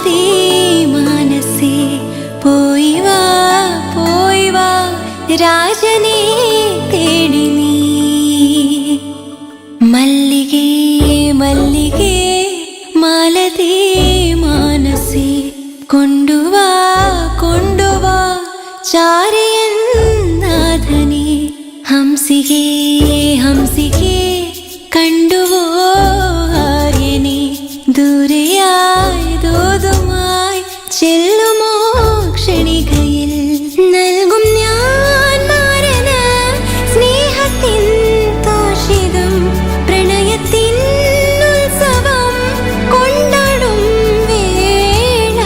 മാലതീ മാനസേ പോയി വാ രാജനെ തേടി നീ. മല്ലികേ മല്ലികേ മാലതീ മാനസേ കൊണ്ടുവാ ചാരയൻ നാഥനെ. ഹംസികേ ഹംസികേ കണ്ടുവോ ആര്യനെ ദൂരെയായി ദൂതുമായി ചെല്ലുമോ ക്ഷണികയിൽ. നൽകും ഞാൻ മാരന് സ്നേഹത്തിൻ തോഷികം പ്രണയത്തിൻ ഉത്സവം കൊണ്ടാടും വേള.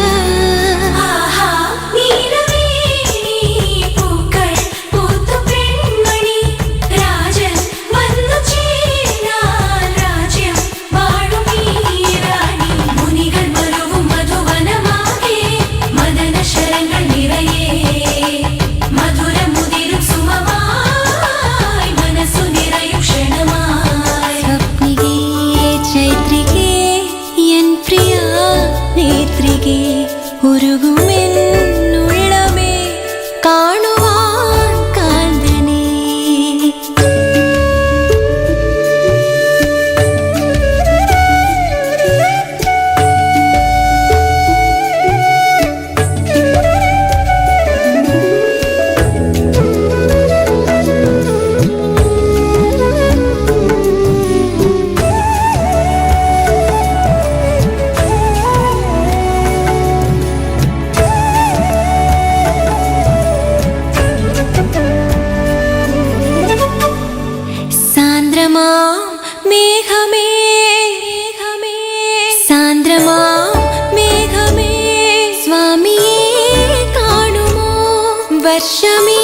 പൂക്കൾ പൂത്തു പെൺമണി രാജൻ വന്നു ചേരാൻ രാജ്യം വാഴും ഈരാണി. മുനികൾ മരുവും മധുവനമാകെ മദനശരങ്ങൾ നിറയെ മധുരം മുതിരും സുമമായി മനസ്സു നിറയും ക്ഷണമായി. സ്വപ്നികേ ചൈത്രികേ എൻ പ്രിയ നേത്രികേ ഉരുകുമെന്നുള്ളമേ കാണുവാൻ കാന്തനേ. സാന്ദ്രമാം മേഘമേ സാന്ദ്രമാം മേഘമേ സ്വാമിയെ കാണുമോ വർഷമേ